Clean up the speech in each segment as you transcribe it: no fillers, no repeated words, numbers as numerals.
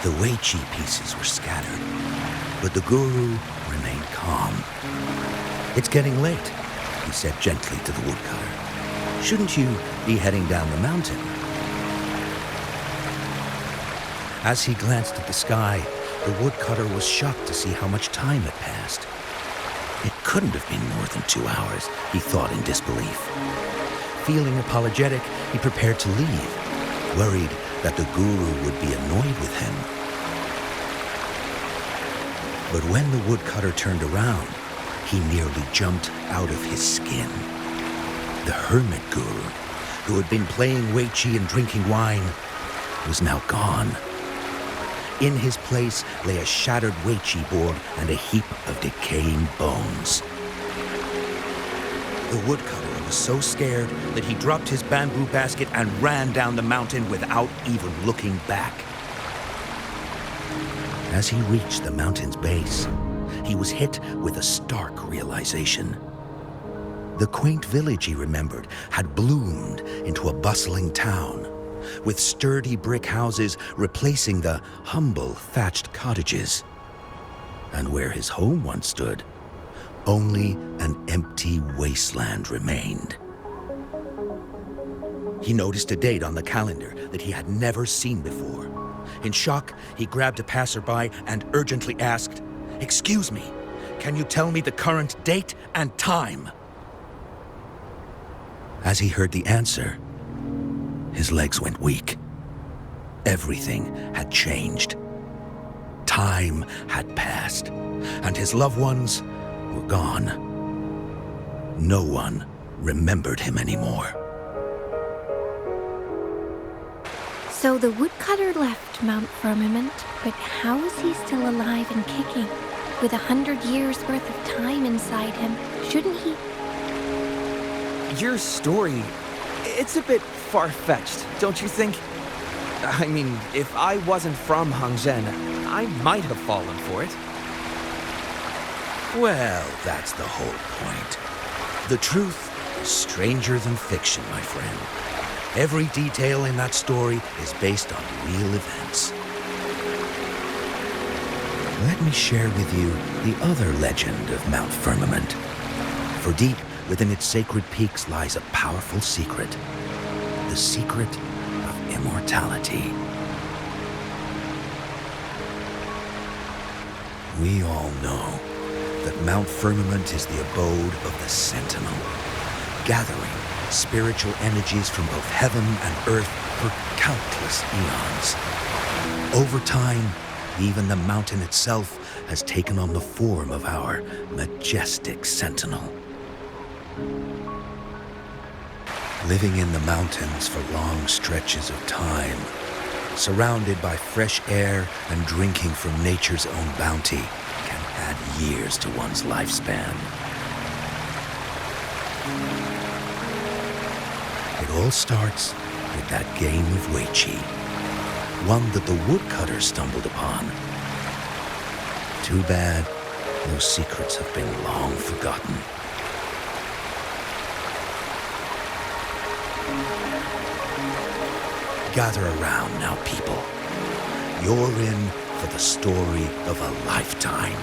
The Weiqi pieces were scattered, but the guru remained calm. "It's getting late," he said gently to the woodcutter. "Shouldn't you be heading down the mountain?" As he glanced at the sky, the woodcutter was shocked to see how much time had passed. It couldn't have been more than 2 hours, he thought in disbelief. Feeling apologetic, he prepared to leave, worried that the guru would be annoyed with him. But when the woodcutter turned around, he nearly jumped out of his skin. The hermit guru, who had been playing Weiqi and drinking wine, was now gone. In his place lay a shattered Weiqi board and a heap of decaying bones. The woodcutter was so scared that he dropped his bamboo basket and ran down the mountain without even looking back. As he reached the mountain's base, he was hit with a stark realization. The quaint village he remembered had bloomed into a bustling town, with sturdy brick houses replacing the humble thatched cottages. And where his home once stood, only an empty wasteland remained. He noticed a date on the calendar that he had never seen before. In shock, he grabbed a passerby and urgently asked, "Excuse me, can you tell me the current date and time?" As he heard the answer, his legs went weak. Everything had changed. Time had passed, and his loved ones were gone. No one remembered him anymore. So the woodcutter left Mount Firmament, but how is he still alive and kicking? With 100 years worth of time inside him, shouldn't he? Your story, it's a bit far-fetched, don't you think? I mean, if I wasn't from Hongzhen, I might have fallen for it. Well, that's the whole point. The truth is stranger than fiction, my friend. Every detail in that story is based on real events. Let me share with you the other legend of Mount Firmament. For deep within its sacred peaks lies a powerful secret. The secret of immortality. We all know that Mount Firmament is the abode of the Sentinel, gathering spiritual energies from both heaven and earth for countless eons. Over time, even the mountain itself has taken on the form of our majestic Sentinel. Living in the mountains for long stretches of time, surrounded by fresh air and drinking from nature's own bounty, can add years to one's lifespan. It all starts with that game of Weiqi, one that the woodcutter stumbled upon. Too bad those secrets have been long forgotten. Gather around now, people. You're in for the story of a lifetime.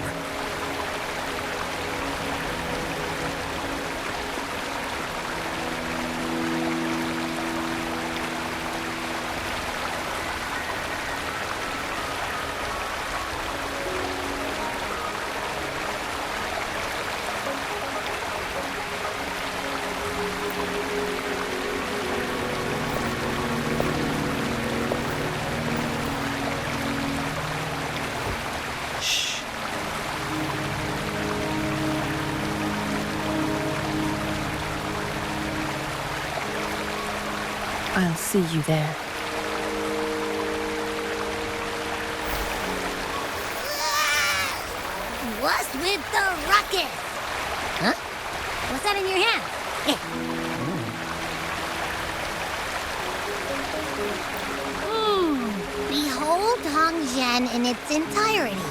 I'll see you there. What's with the ruckus? Huh? What's that in your hand? Behold Hongzhen in its entirety,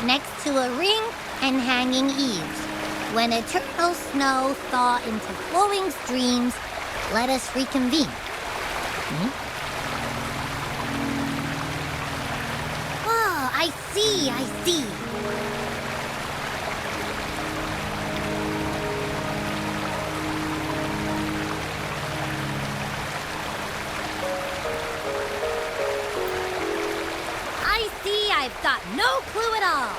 next to a ring and hanging eaves. When eternal snow thaw into flowing streams, let us reconvene. I see, I see. I see, I've got no clue at all.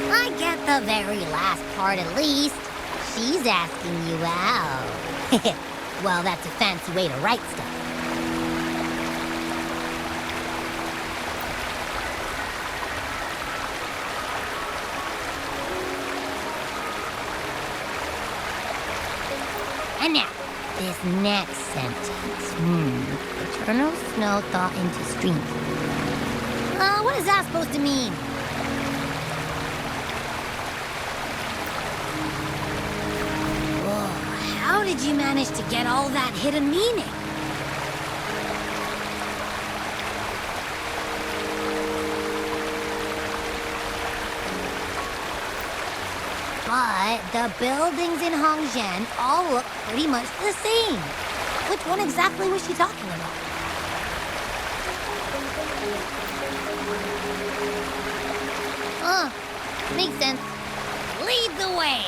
I get the very last part at least. She's asking you out. Well, that's a fancy way to write stuff. And now, this next sentence. Eternal snow thaw into streams. What is that supposed to mean? How did you manage to get all that hidden meaning? But the buildings in Hongzhen all look pretty much the same. Which one exactly was she talking about? Makes sense. Lead the way!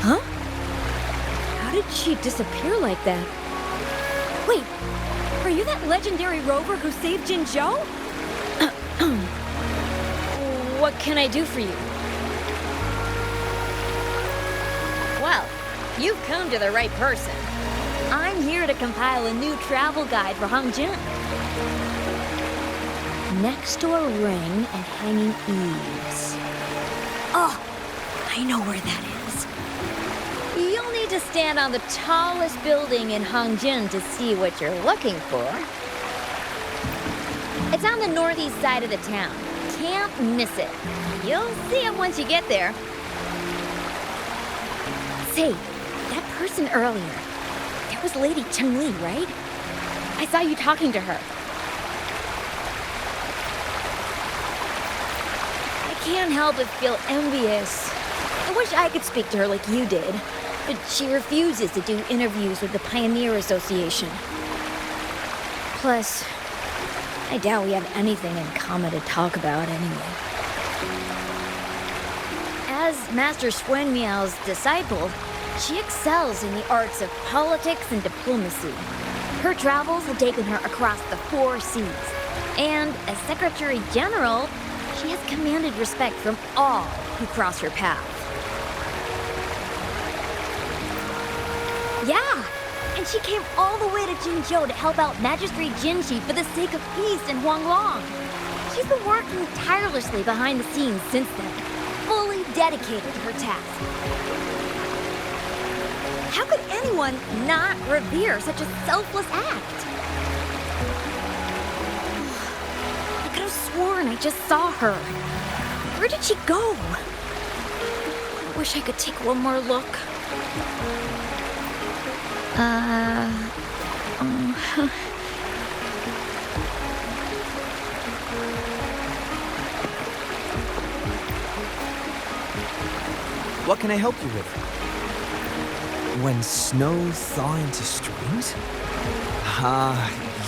Huh? How did she disappear like that? Wait, are you that legendary rover who saved Jinzhou? What can I do for you? Well, you've come to the right person. I'm here to compile a new travel guide for Hongzhen. Next to a ring and hanging eaves. Oh, I know where that is. You'll need to stand on the tallest building in Hongzhen to see what you're looking for. It's on the northeast side of the town. Can't miss it. You'll see it once you get there. Say, that person earlier, that was Lady Changli, right? I saw you talking to her. I can't help but feel envious. I wish I could speak to her like you did, but she refuses to do interviews with the Pioneer Association. Plus, I doubt we have anything in common to talk about anyway. As Master Swen Miao's disciple, she excels in the arts of politics and diplomacy. Her travels have taken her across the 4 seas. And as Secretary General, she has commanded respect from all who cross her path. Yeah, and she came all the way to Jinzhou to help out Magistrate Jinshi for the sake of peace in Huanglong. She's been working tirelessly behind the scenes since then, fully dedicated to her task. How could anyone not revere such a selfless act? I could have sworn I just saw her. Where did she go? I wish I could take one more look. What can I help you with? When snow thaw into streams?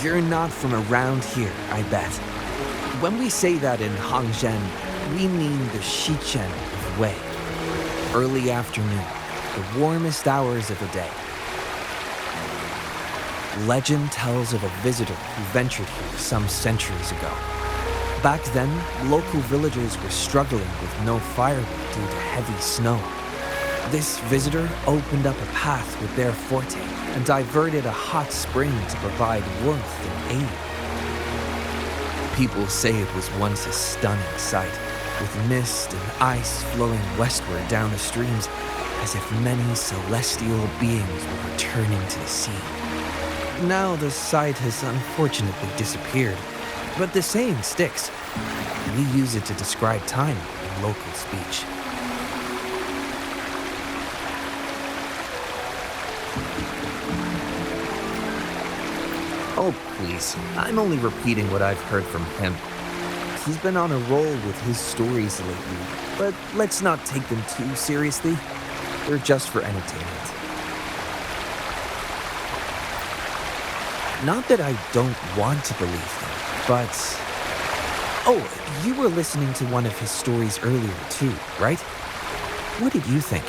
You're not from around here, I bet. When we say that in Hongzhen, we mean the Shichen of Wei. Early afternoon, the warmest hours of the day. Legend tells of a visitor who ventured here some centuries ago. Back then, local villagers were struggling with no firewood due to heavy snow. This visitor opened up a path with their forte and diverted a hot spring to provide warmth and aid. People say it was once a stunning sight, with mist and ice flowing westward down the streams, as if many celestial beings were returning to the sea. Now the sight has unfortunately disappeared, but the saying sticks. We use it to describe time in local speech. Oh, please. I'm only repeating what I've heard from him. He's been on a roll with his stories lately, but let's not take them too seriously. They're just for entertainment. Not that I don't want to believe them, but... Oh, you were listening to one of his stories earlier too, right? What did you think?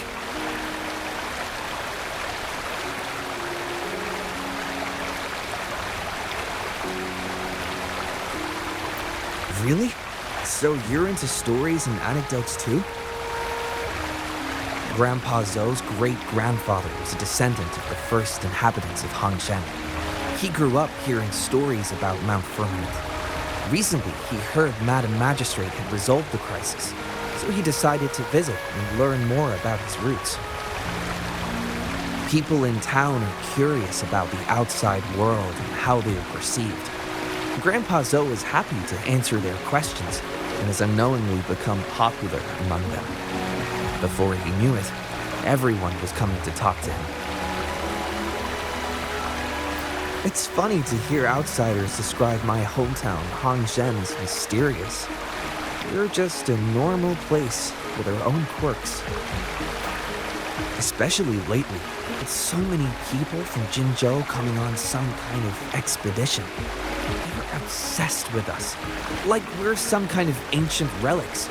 Really? So you're into stories and anecdotes too? Grandpa Zhou's great-grandfather was a descendant of the first inhabitants of Hangshan. He grew up hearing stories about Mount Firmament. Recently, he heard Madam Magistrate had resolved the crisis, so he decided to visit and learn more about his roots. People in town are curious about the outside world and how they are perceived. Grandpa Zhou is happy to answer their questions and has unknowingly become popular among them. Before he knew it, everyone was coming to talk to him. It's funny to hear outsiders describe my hometown, Hangshan, as mysterious. We're just a normal place with our own quirks. Especially lately, with so many people from Jinzhou coming on some kind of expedition. They're obsessed with us, like we're some kind of ancient relics.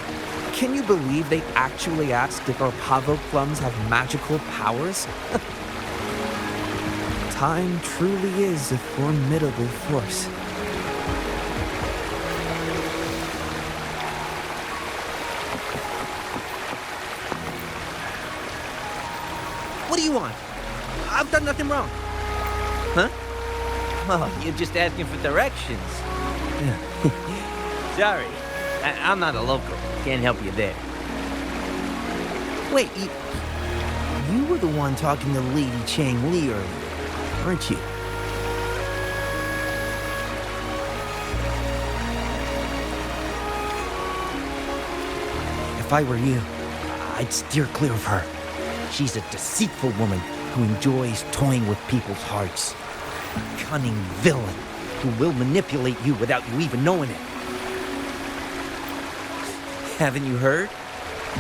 Can you believe they actually asked if our pavo plums have magical powers? Time truly is a formidable force. What do you want? I've done nothing wrong. Huh? Oh, you're just asking for directions. Sorry, I'm not a local. Can't help you there. Wait, you were the one talking to Lady Changli earlier, weren't you? If I were you, I'd steer clear of her. She's a deceitful woman who enjoys toying with people's hearts. A cunning villain who will manipulate you without you even knowing it. Haven't you heard?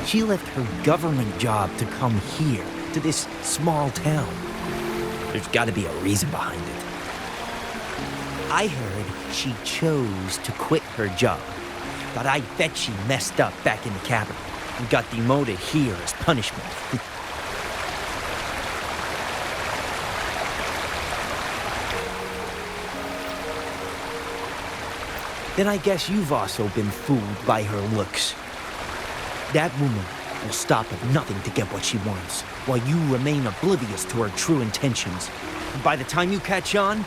She left her government job to come here, to this small town. There's gotta be a reason behind it. I heard she chose to quit her job, but I bet she messed up back in the capital and got demoted here as punishment. Then I guess you've also been fooled by her looks. That woman will stop at nothing to get what she wants, while you remain oblivious to her true intentions. And by the time you catch on,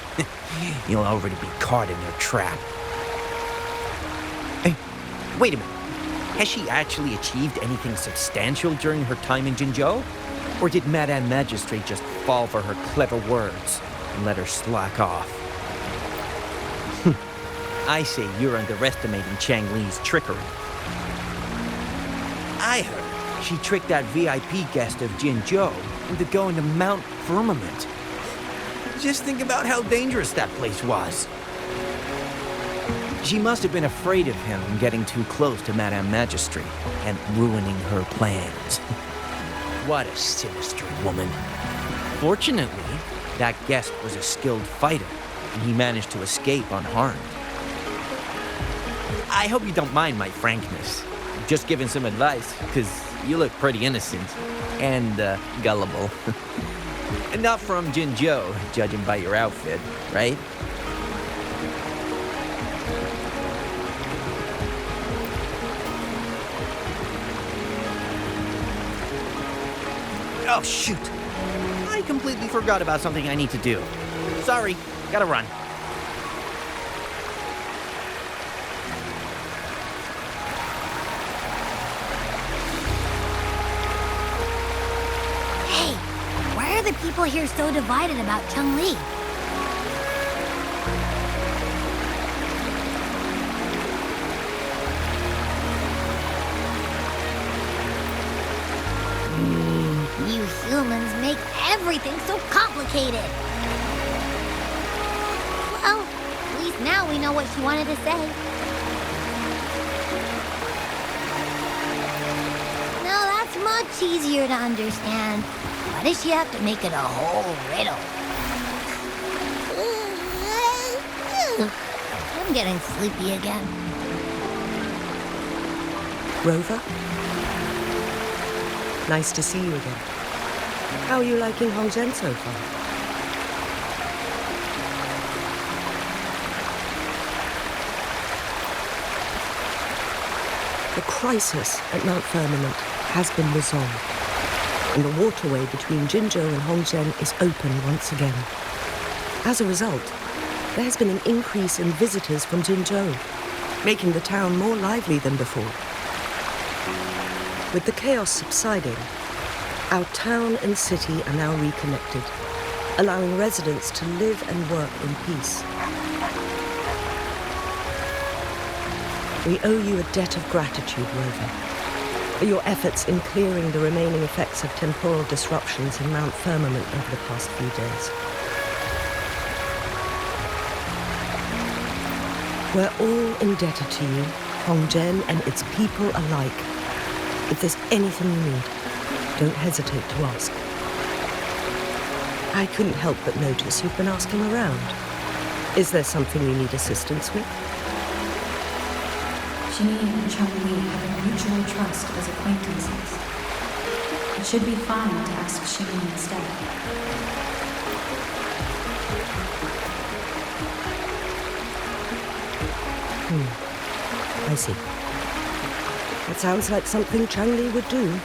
you'll already be caught in their trap. Hey, wait a minute. Has she actually achieved anything substantial during her time in Jinzhou? Or did Madame Magistrate just fall for her clever words and let her slack off? I say you're underestimating Changli's trickery. I heard she tricked that VIP guest of Jinzhou into going to Mount Firmament. Just think about how dangerous that place was. She must have been afraid of him getting too close to Madame Magistrate and ruining her plans. What a sinister woman. Fortunately, that guest was a skilled fighter, and he managed to escape unharmed. I hope you don't mind my frankness. Just giving some advice, because you look pretty innocent and gullible. And not from Jinzhou, judging by your outfit, right? Oh, shoot. I completely forgot about something I need to do. Sorry, gotta run. Hey, why are the people here so divided about Changli? humans make everything so complicated. Well, at least now we know what she wanted to say. Now that's much easier to understand. Why does she have to make it a whole riddle? I'm getting sleepy again. Rover? Nice to see you again. How are you liking Hongzhen so far? The crisis at Mount Firmament has been resolved, and the waterway between Jinzhou and Hongzhen is open once again. As a result, there has been an increase in visitors from Jinzhou, making the town more lively than before. With the chaos subsiding, our town and city are now reconnected, allowing residents to live and work in peace. We owe you a debt of gratitude, Rover, for your efforts in clearing the remaining effects of temporal disruptions in Mount Firmament over the past few days. We're all indebted to you, Hongzhen and its people alike. If there's anything you need, don't hesitate to ask. I couldn't help but notice you've been asking around. Is there something you need assistance with? Janine and Changli have a mutual trust as acquaintances. It should be fine to ask Janine instead. I see. That sounds like something Changli would do.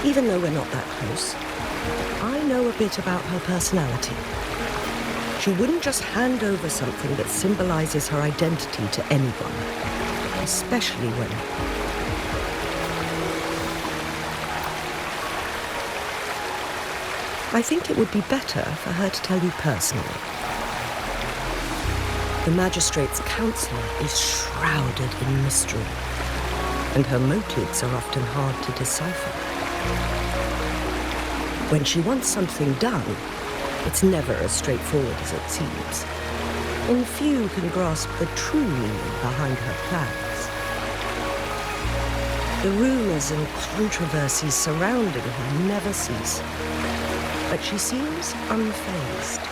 Even though we're not that close, I know a bit about her personality. She wouldn't just hand over something that symbolizes her identity to anyone, especially when... I think it would be better for her to tell you personally. The Magistrate's Council is shrouded in mystery, and her motives are often hard to decipher. When she wants something done, it's never as straightforward as it seems, and few can grasp the true meaning behind her plans. The rumors and controversies surrounding her never cease, but she seems unfazed.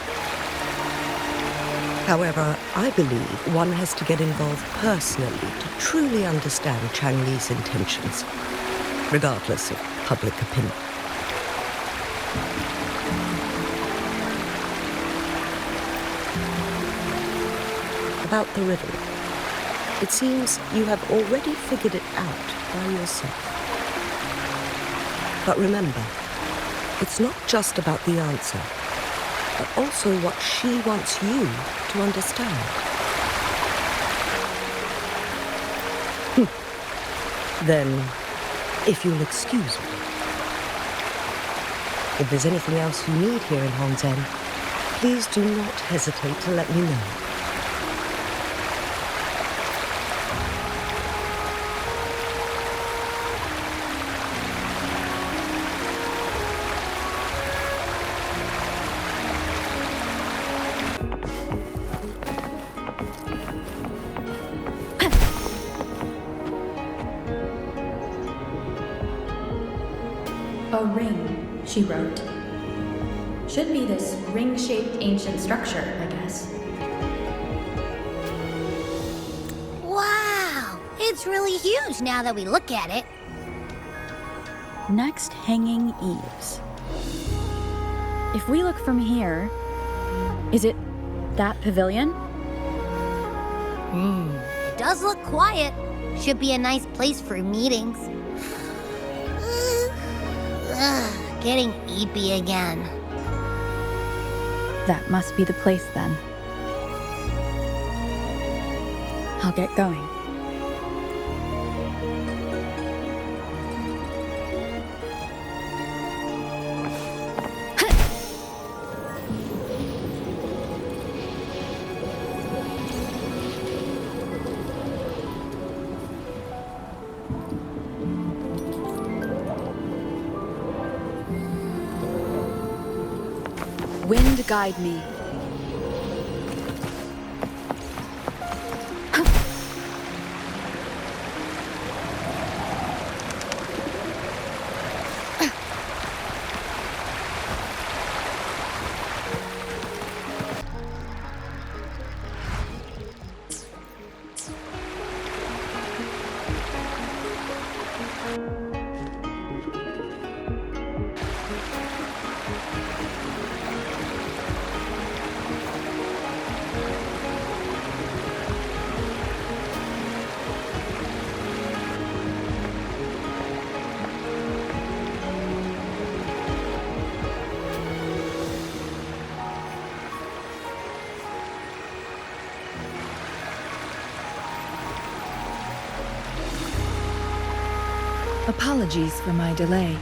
However, I believe one has to get involved personally to truly understand Changli's intentions, regardless of public opinion. About the riddle, it seems you have already figured it out by yourself. But remember, it's not just about the answer, but also what she wants you to understand. Then, if you'll excuse me, if there's anything else you need here in Hongzhen, please do not hesitate to let me know. A ring, she wrote. Should be this ring-shaped ancient structure, I guess. Wow! It's really huge now that we look at it. Next, hanging eaves. If we look from here, is it that pavilion? It does look quiet. Should be a nice place for meetings. Getting eepy again. That must be the place then. I'll get going. Wind guide me. Apologies for my delay.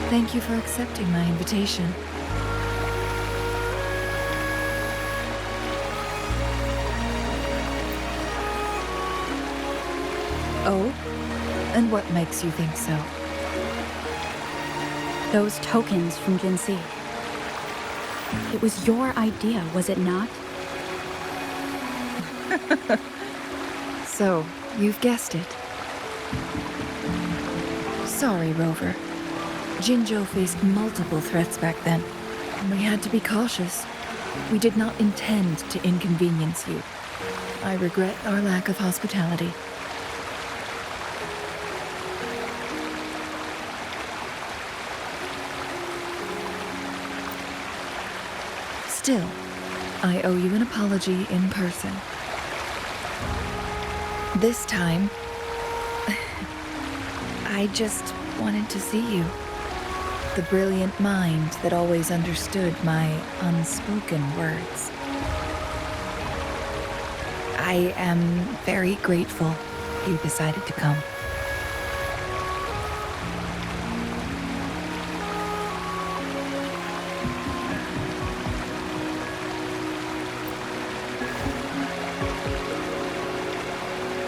Thank you for accepting my invitation. Oh? And what makes you think so? Those tokens from Jinxi. It was your idea, was it not? So, you've guessed it. Sorry, Rover. Jinzhou faced multiple threats back then. We had to be cautious. We did not intend to inconvenience you. I regret our lack of hospitality. Still, I owe you an apology in person. This time, I just wanted to see you. The brilliant mind that always understood my unspoken words. I am very grateful you decided to come.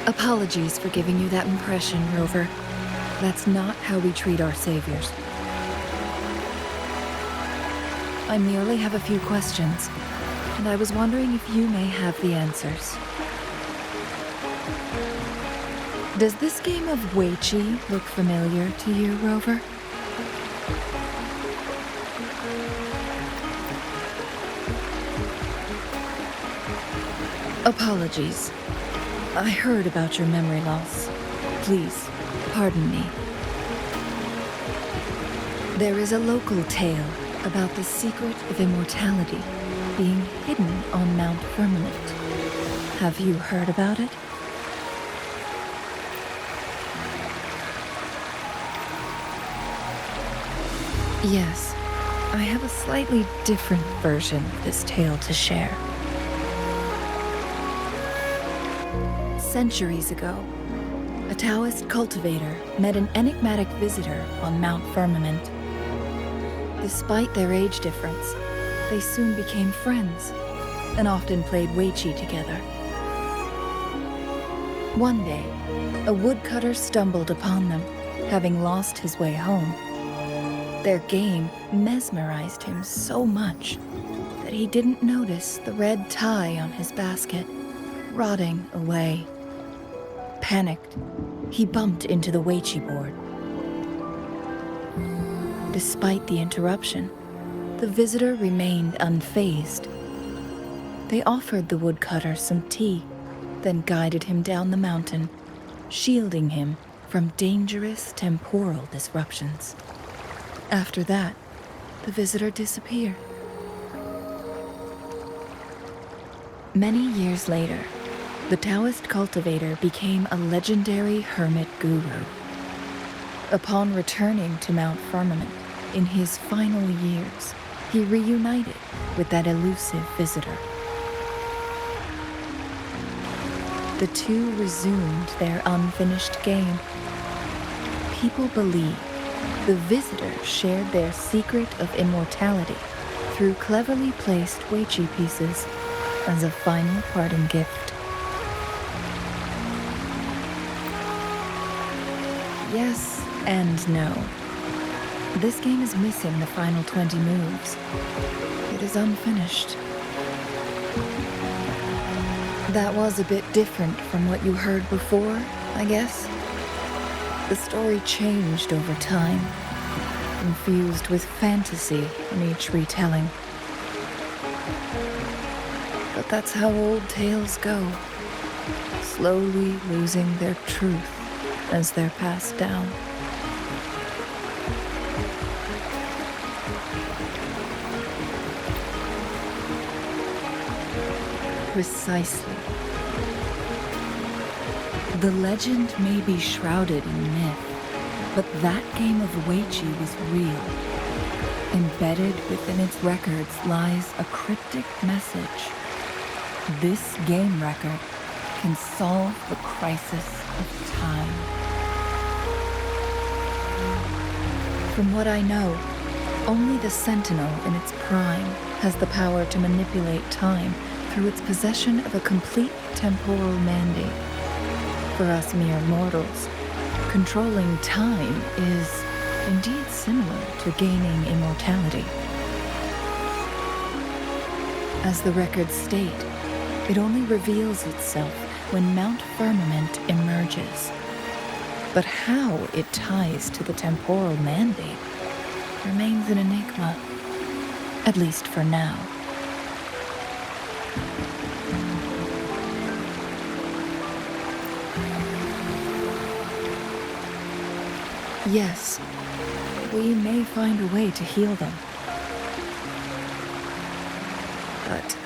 Apologies for giving you that impression, Rover. That's not how we treat our saviors. I merely have a few questions, and I was wondering if you may have the answers. Does this game of Weiqi look familiar to you, Rover? Apologies. I heard about your memory loss. Please, pardon me. There is a local tale about the secret of immortality being hidden on Mount Firmament. Have you heard about it? Yes, I have a slightly different version of this tale to share. Centuries ago, a Taoist cultivator met an enigmatic visitor on Mount Firmament. Despite their age difference, they soon became friends and often played Weiqi together. One day, a woodcutter stumbled upon them, having lost his way home. Their game mesmerized him so much that he didn't notice the red tie on his basket, rotting away. Panicked, he bumped into the Weiqi board. Despite the interruption, the visitor remained unfazed. They offered the woodcutter some tea, then guided him down the mountain, shielding him from dangerous temporal disruptions. After that, the visitor disappeared. Many years later, the Taoist cultivator became a legendary hermit guru. Upon returning to Mount Firmament in his final years, he reunited with that elusive visitor. The two resumed their unfinished game. People believe the visitor shared their secret of immortality through cleverly placed Weiqi pieces as a final parting gift. Yes and no. This game is missing the final 20 moves. It is unfinished. That was a bit different from what you heard before, I guess. The story changed over time, infused with fantasy in each retelling. But that's how old tales go, slowly losing their truth as they're passed down. Precisely. The legend may be shrouded in myth, but that game of Weiqi was real. Embedded within its records lies a cryptic message. This game record can solve the crisis of time. From what I know, only the Sentinel in its prime has the power to manipulate time through its possession of a complete temporal mandate. For us mere mortals, controlling time is indeed similar to gaining immortality. As the records state, it only reveals itself when Mount Firmament emerges. But how it ties to the temporal mandate remains an enigma, at least for now. Yes, we may find a way to heal them. But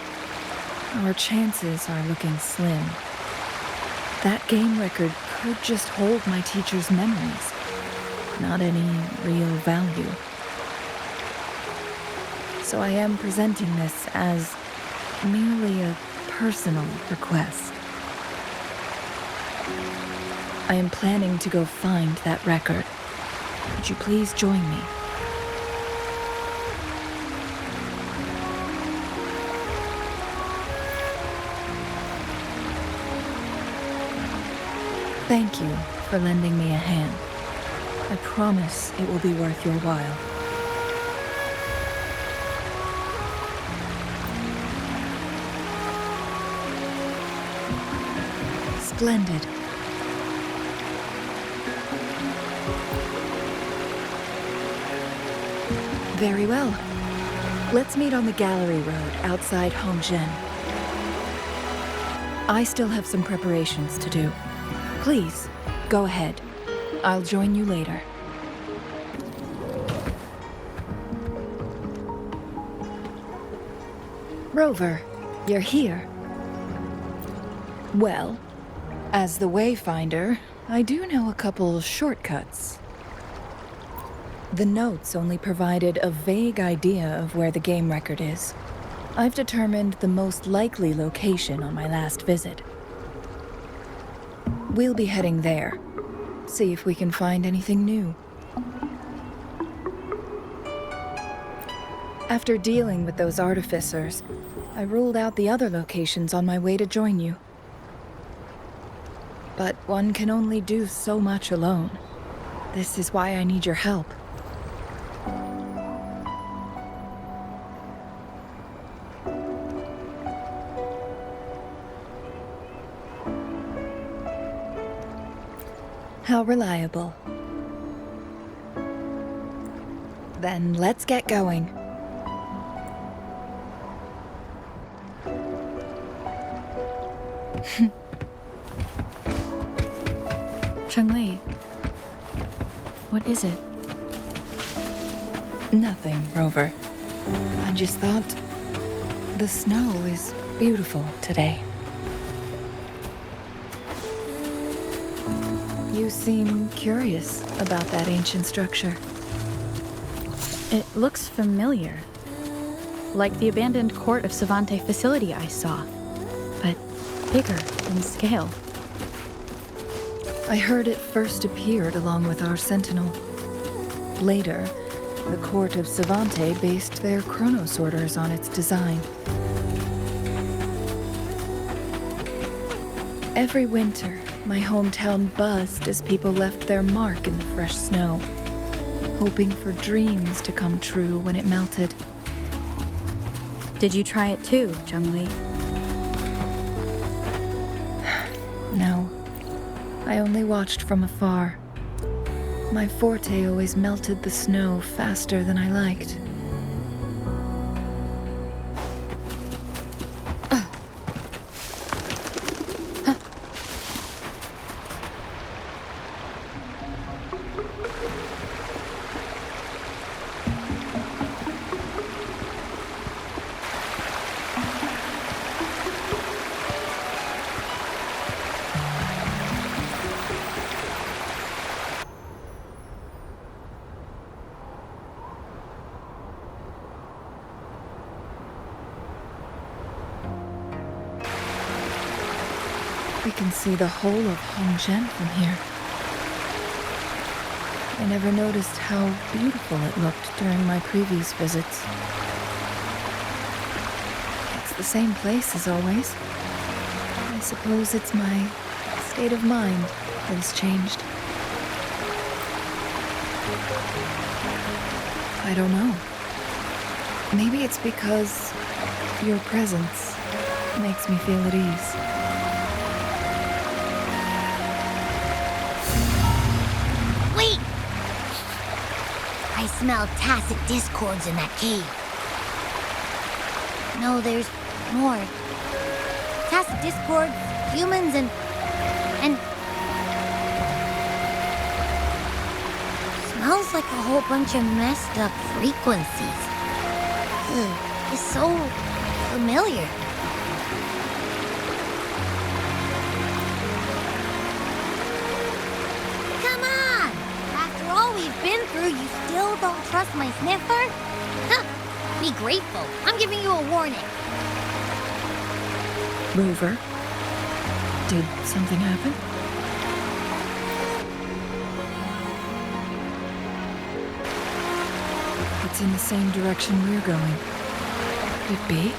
our chances are looking slim. That game record could just hold my teacher's memories, not any real value. So I am presenting this as merely a personal request. I am planning to go find that record. Would you please join me? Thank you for lending me a hand. I promise it will be worth your while. Splendid. Very well. Let's meet on the Gallery Road outside Hongzhen. I still have some preparations to do. Please, go ahead. I'll join you later. Rover, you're here. Well, as the Wayfinder, I do know a couple shortcuts. The notes only provided a vague idea of where the game record is. I've determined the most likely location on my last visit. We'll be heading there. See if we can find anything new. After dealing with those artificers, I ruled out the other locations on my way to join you. But one can only do so much alone. This is why I need your help. How reliable. Then let's get going. Changli, what is it? Nothing, Rover. I just thought the snow is beautiful today. You seem curious about that ancient structure. It looks familiar. Like the abandoned court of Savante facility I saw, but bigger in scale. I heard it first appeared along with our Sentinel. Later, the court of Savante based their chronosorters on its design. Every winter, my hometown buzzed as people left their mark in the fresh snow, hoping for dreams to come true when it melted. Did you try it too, Changli? No, I only watched from afar. My forte always melted the snow faster than I liked. We can see the whole of Hongzhen from here. I never noticed how beautiful it looked during my previous visits. It's the same place as always. I suppose it's my state of mind that has changed. I don't know. Maybe it's because your presence makes me feel at ease. Wait! I smell tacit discords in that cave. No, there's more. Tacit discords, humans, and... Smells like a whole bunch of messed up frequencies. Ugh, it's so familiar. Come on! After all we've been through, you still don't trust my sniffer? Huh. Be grateful. I'm giving you a warning. Rover, did something happen? It's in the same direction we're going. Could it be?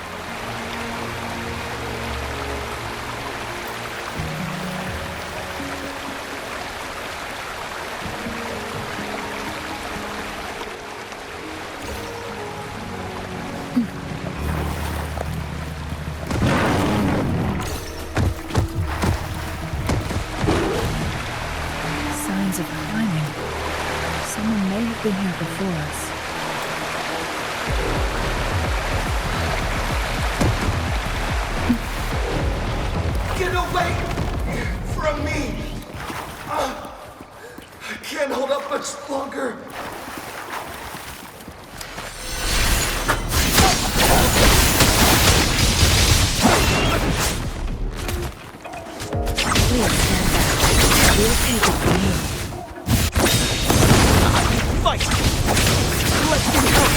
Signs of climbing. Someone may have been here before us. Get away from me! I can't hold up much longer. Please stand back. We'll take it from here. Fight! Let's get help!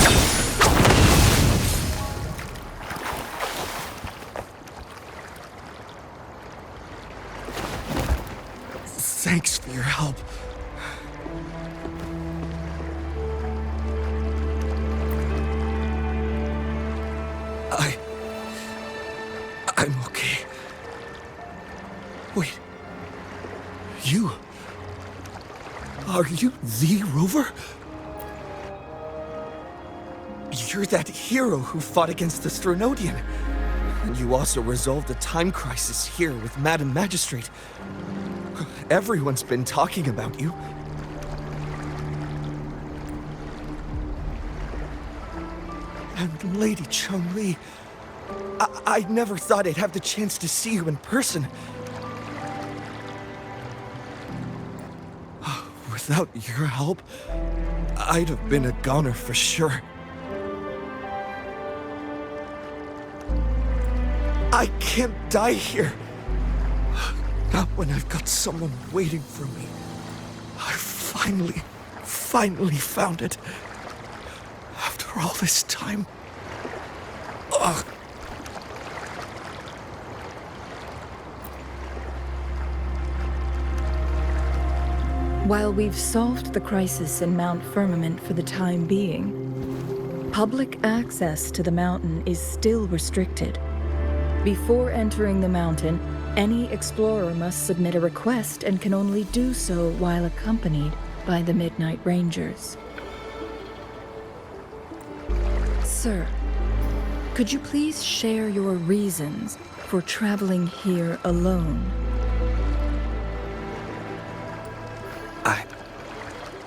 Thanks for your help. I'm okay. Wait. You? Are you the Rover? You're that hero who fought against the Stronodian. And you also resolved a time crisis here with Madam Magistrate. Everyone's been talking about you. And Lady Changli, I never thought I'd have the chance to see you in person. Without your help, I'd have been a goner for sure. I can't die here. Not when I've got someone waiting for me. I finally found it. After all this time. Ugh. While we've solved the crisis in Mount Firmament for the time being, public access to the mountain is still restricted. Before entering the mountain, Any explorer must submit a request and can only do so while accompanied by the Midnight Rangers. Sir, could you please share your reasons for traveling here alone?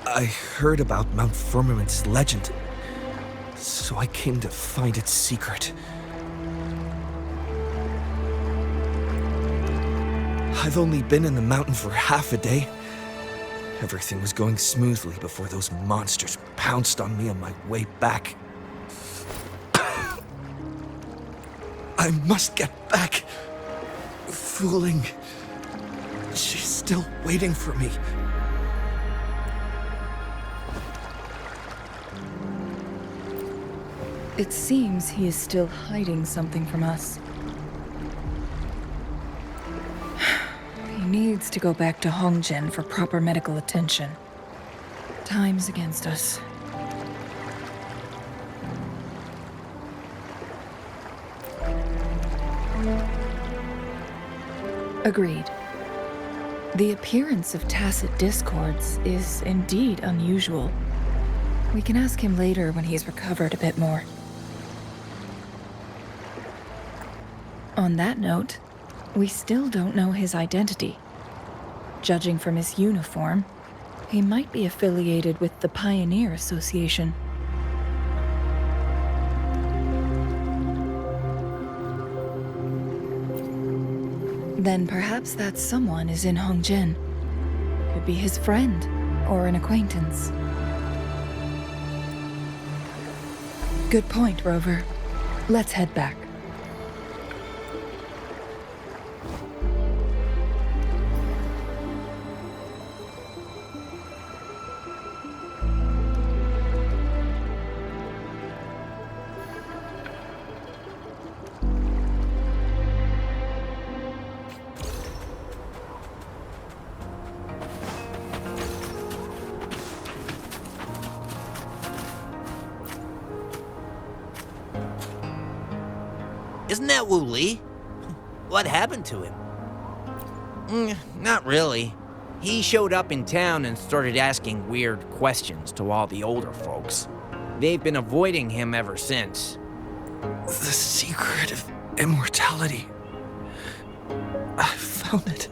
I heard about Mount Firmament's legend, so I came to find its secret. I've only been in the mountain for half a day. Everything was going smoothly before those monsters pounced on me on my way back. I must get back. Fooling. She's still waiting for me. It seems he is still hiding something from us. He needs to go back to Hongzhen for proper medical attention. Time's against us. Agreed. The appearance of tacit discords is indeed unusual. We can ask him later when he's recovered a bit more. On that note, we still don't know his identity. Judging from his uniform, he might be affiliated with the Pioneer Association. Then perhaps that someone is in Hongzhen. Could be his friend or an acquaintance. Good point, Rover. Let's head back. Isn't that Wu Li? What happened to him? Not really. He showed up in town and started asking weird questions to all the older folks. They've been avoiding him ever since. The secret of immortality. I found it.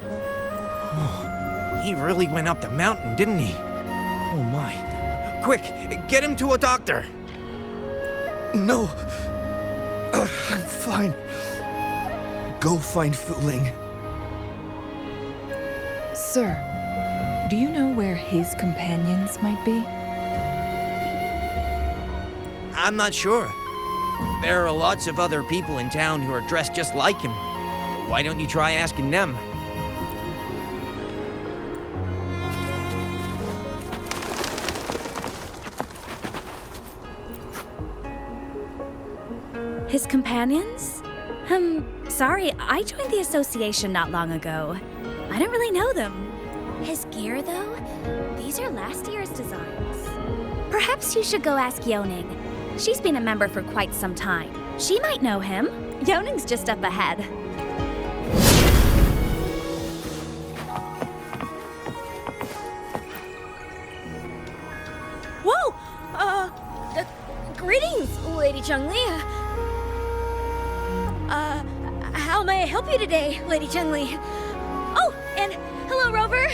Oh, he really went up the mountain, didn't he? Oh my. Quick, get him to a doctor. No. I'm fine. Go find Fuling. Sir, do you know where his companions might be? I'm not sure. There are lots of other people in town who are dressed just like him. Why don't you try asking them? His companions? Sorry, I joined the association not long ago. I don't really know them. His gear, though? These are last year's designs. Perhaps you should go ask Yoning. She's been a member for quite some time. She might know him. Yoning's just up ahead. Whoa! Greetings, Lady Changli. How may I help you today, Lady Changli? Oh, and hello, Rover.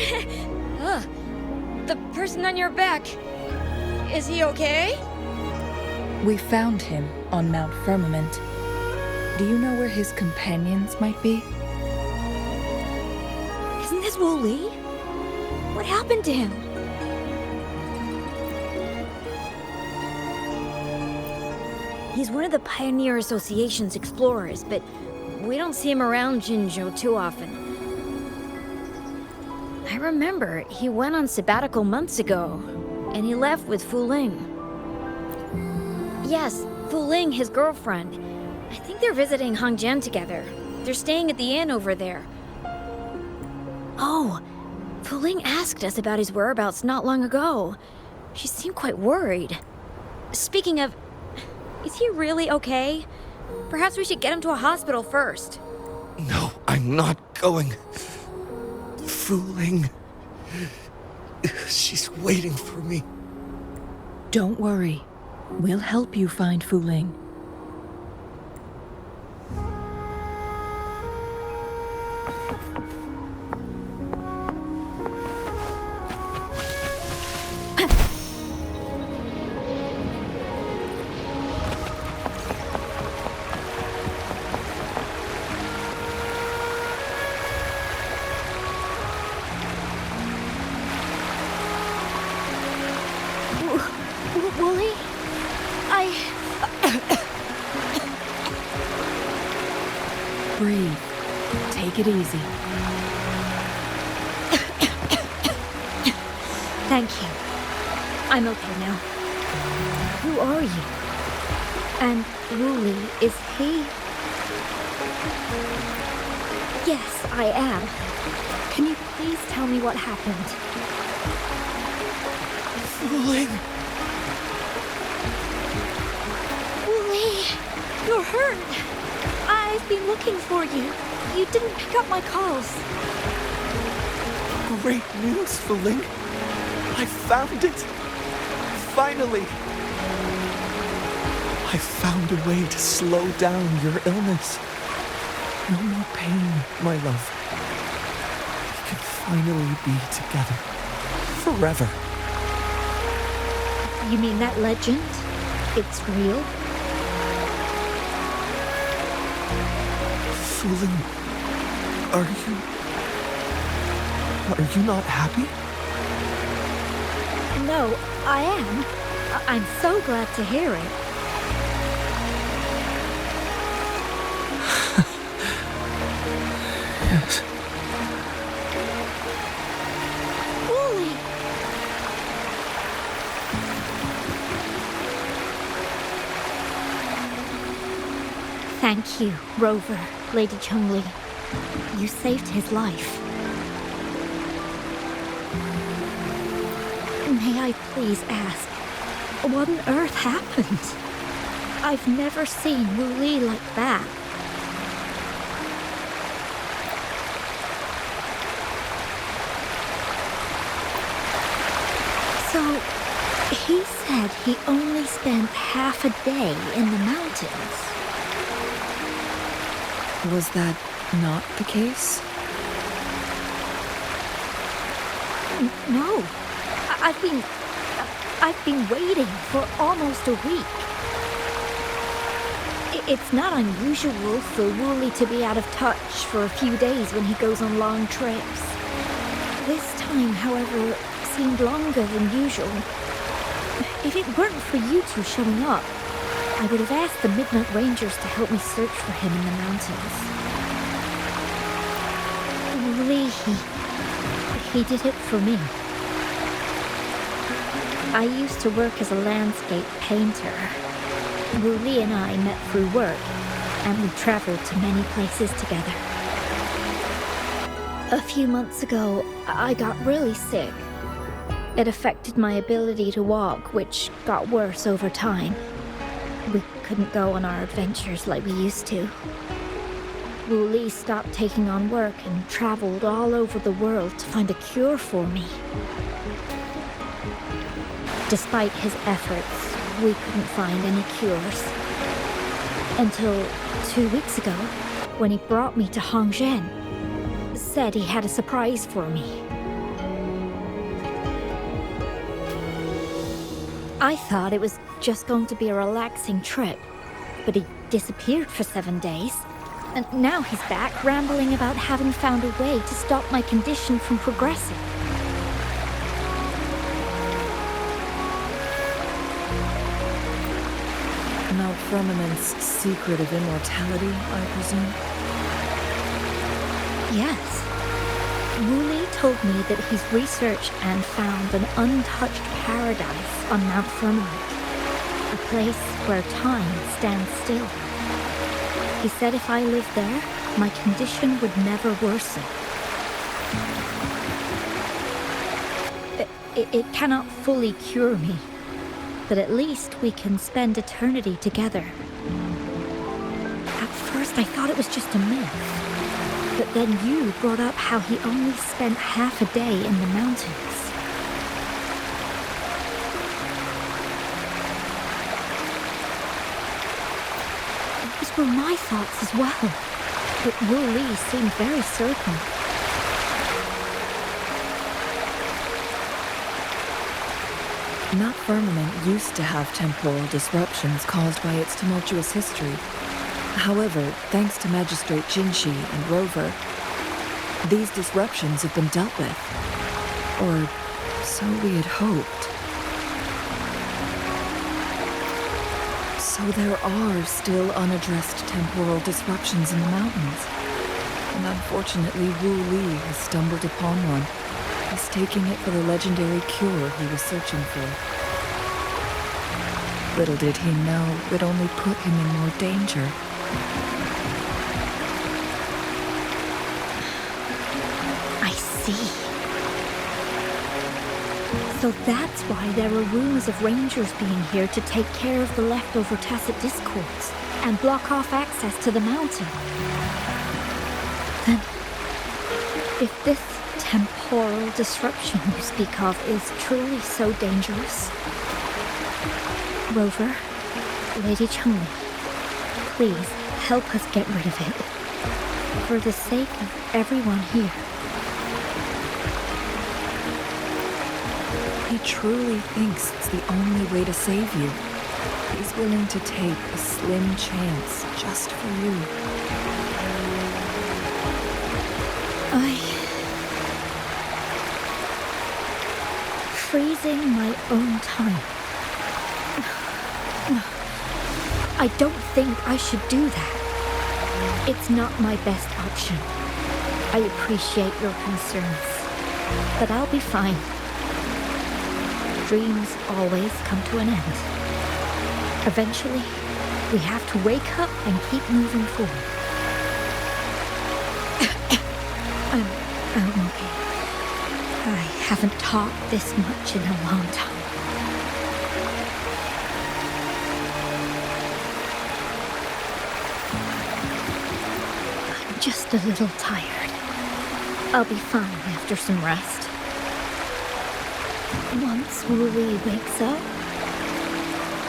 The person on your back, is he okay? We found him on Mount Firmament. Do you know where his companions might be? Isn't this Wu Li? What happened to him? He's one of the Pioneer Association's explorers, but we don't see him around Jinzhou too often. I remember he went on sabbatical months ago, and he left with Fuling. Yes, Fuling, his girlfriend. I think they're visiting Hongzhen together. They're staying at the inn over there. Oh, Fuling asked us about his whereabouts not long ago. She seemed quite worried. Speaking of, is he really okay? Perhaps we should get him to a hospital first. No, I'm not going. Fooling. She's waiting for me. Don't worry. We'll help you find Fuling. Wooly? Breathe. Take it easy. Thank you. I'm okay now. Who are you? And Wooly, is he? Yes, I am. Can you please tell me what happened? Fooling. Wooly, you're hurt. I've been looking for you. You didn't pick up my calls. Great news, Fooling. I found it. Finally. I found a way to slow down your illness. No more pain, my love. We can finally be together. Forever. You mean that legend? It's real? Fooling, are you not happy? No, I am. I'm so glad to hear it. Yes. Wooly! Thank you, Rover, Lady Changli. You saved his life. May I please ask, what on earth happened? I've never seen Wooly like that. So, he said he only spent half a day in the mountains. Was that not the case? No. I've been waiting for almost a week. It's not unusual for Wooly to be out of touch for a few days when he goes on long trips. This time, however, seemed longer than usual. If it weren't for you two showing up, I would have asked the Midnight Rangers to help me search for him in the mountains. Wooly, he did it for me. I used to work as a landscape painter. Wooly and I met through work, and we traveled to many places together. A few months ago, I got really sick. It affected my ability to walk, which got worse over time. We couldn't go on our adventures like we used to. Wooly stopped taking on work and traveled all over the world to find a cure for me. Despite his efforts, we couldn't find any cures. Until 2 weeks ago, when he brought me to Hongzhen. Said he had a surprise for me. I thought it was just going to be a relaxing trip, but he disappeared for 7 days. And now he's back rambling about having found a way to stop my condition from progressing. Mount Firmament's secret of immortality, I presume? Yes. Wooly told me that he's researched and found an untouched paradise on Mount Firmament, a place where time stands still. He said if I lived there, my condition would never worsen. It cannot fully cure me, but at least we can spend eternity together. At first, I thought it was just a myth. But then you brought up how he only spent half a day in the mountains. Those were my thoughts as well. But Wu Li seemed very certain. Mount Firmament used to have temporal disruptions caused by its tumultuous history. However, thanks to Magistrate Jinshi and Rover, these disruptions have been dealt with. Or so we had hoped. So there are still unaddressed temporal disruptions in the mountains. And unfortunately, Wu Li has stumbled upon one, mistaking it for the legendary cure he was searching for. Little did he know it would only put him in more danger. I see. So that's why there are rumors of rangers being here to take care of the leftover tacit discords and block off access to the mountain. Then, if this temporal disruption you speak of is truly so dangerous, Rover, Lady Changli, please help us get rid of it. For the sake of everyone here. He truly thinks it's the only way to save you. He's willing to take a slim chance just for you. Freezing my own time. I don't think I should do that. It's not my best option. I appreciate your concerns, but I'll be fine. Dreams always come to an end. Eventually, we have to wake up and keep moving forward. I'm okay. I haven't talked this much in a long time. I'm just a little tired. I'll be fine after some rest. Once Wu Li wakes up,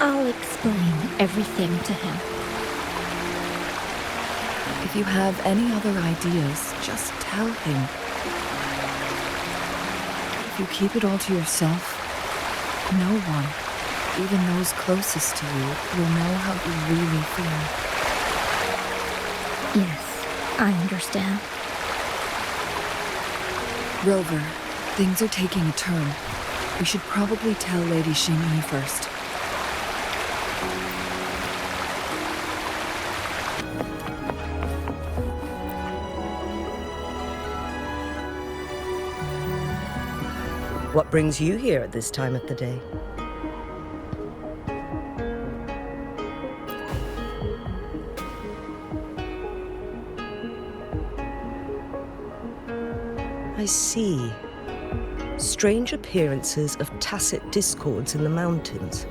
I'll explain everything to him. If you have any other ideas, just tell him. If you keep it all to yourself, no one, even those closest to you, will know how you really feel. Yes, I understand. Rover, things are taking a turn. We should probably tell Lady Xingyi first. What brings you here at this time of the day? I see. Strange appearances of tacit discords in the mountains.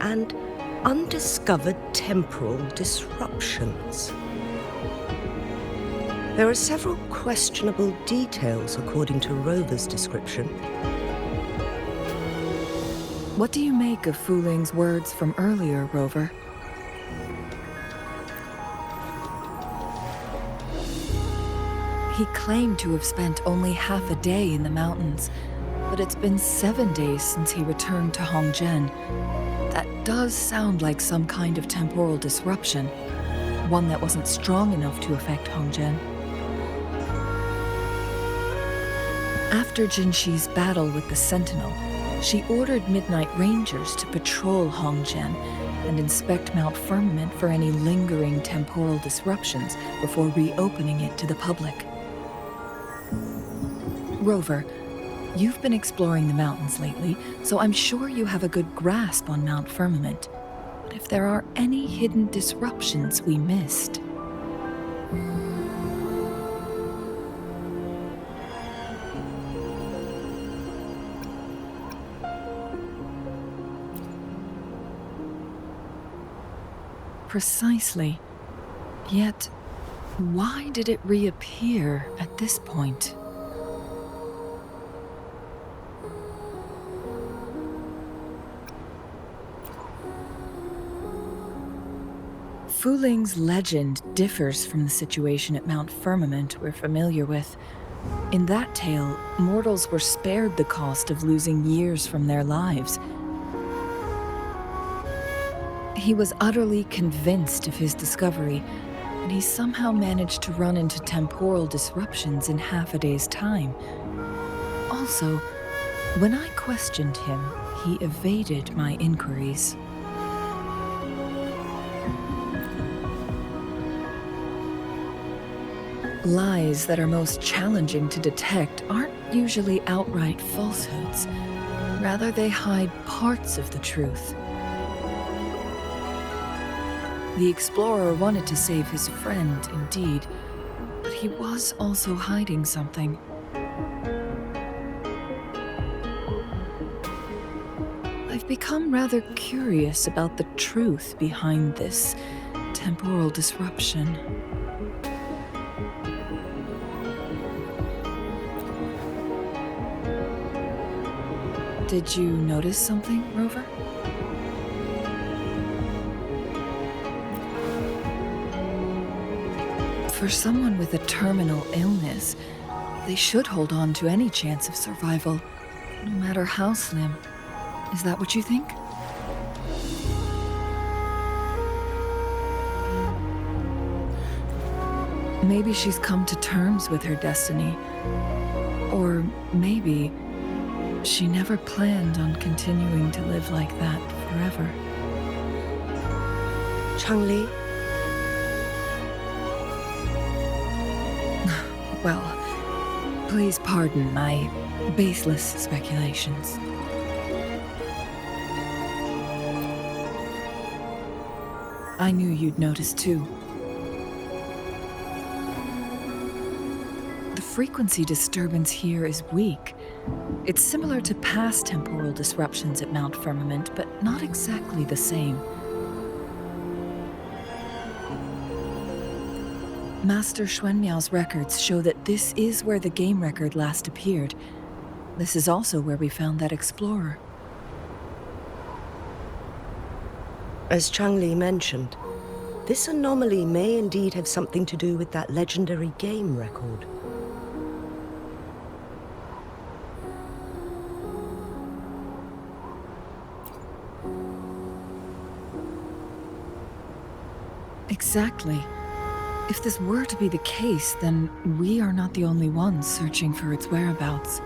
And undiscovered temporal disruptions. There are several questionable details according to Rover's description. What do you make of Fu Ling's words from earlier, Rover? He claimed to have spent only half a day in the mountains, but it's been 7 days since he returned to Hongzhen. That does sound like some kind of temporal disruption, one that wasn't strong enough to affect Hongzhen. After Jinshi's battle with the Sentinel, she ordered Midnight Rangers to patrol Hongzhen and inspect Mount Firmament for any lingering temporal disruptions before reopening it to the public. Rover, you've been exploring the mountains lately, so I'm sure you have a good grasp on Mount Firmament. But if there are any hidden disruptions we missed... Precisely. Yet, Why did it reappear at this point? Fuling's legend differs from the situation at Mount Firmament we're familiar with. In that tale, mortals were spared the cost of losing years from their lives. He was utterly convinced of his discovery, and he somehow managed to run into temporal disruptions in half a day's time. Also, when I questioned him, he evaded my inquiries. Lies that are most challenging to detect aren't usually outright falsehoods. Rather, they hide parts of the truth. The explorer wanted to save his friend, indeed, but he was also hiding something. I've become rather curious about the truth behind this temporal disruption. Did you notice something, Rover? For someone with a terminal illness, they should hold on to any chance of survival, no matter how slim. Is that what you think? Maybe she's come to terms with her destiny. Or maybe she never planned on continuing to live like that forever. Changli? Well, please pardon my baseless speculations. I knew you'd notice too. The frequency disturbance here is weak. It's similar to past temporal disruptions at Mount Firmament, but not exactly the same. Master Xuanmiao's records show that this is where the game record last appeared. This is also where we found that explorer. As Changli mentioned, this anomaly may indeed have something to do with that legendary game record. Exactly. If this were to be the case, then we are not the only ones searching for its whereabouts.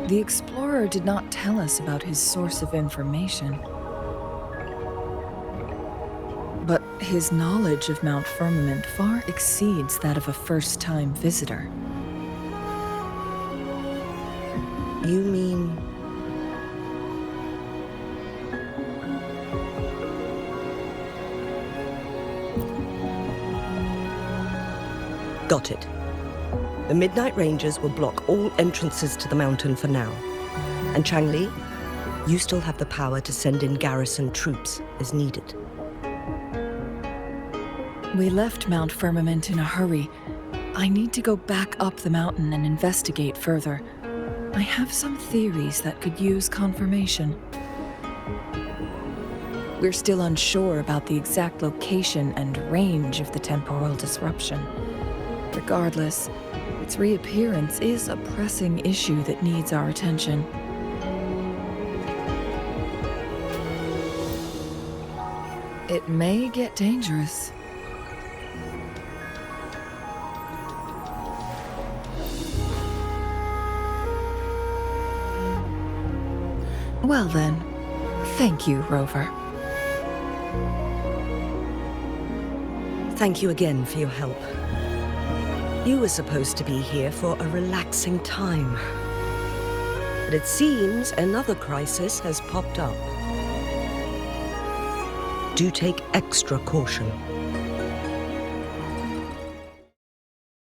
The explorer did not tell us about his source of information. But his knowledge of Mount Firmament far exceeds that of a first-time visitor. You mean... Got it. The Midnight Rangers will block all entrances to the mountain for now. And Changli, you still have the power to send in garrison troops as needed. We left Mount Firmament in a hurry. I need to go back up the mountain and investigate further. I have some theories that could use confirmation. We're still unsure about the exact location and range of the temporal disruption. Regardless, its reappearance is a pressing issue that needs our attention. It may get dangerous. Well then, thank you, Rover. Thank you again for your help. You were supposed to be here for a relaxing time. But it seems another crisis has popped up. Do take extra caution.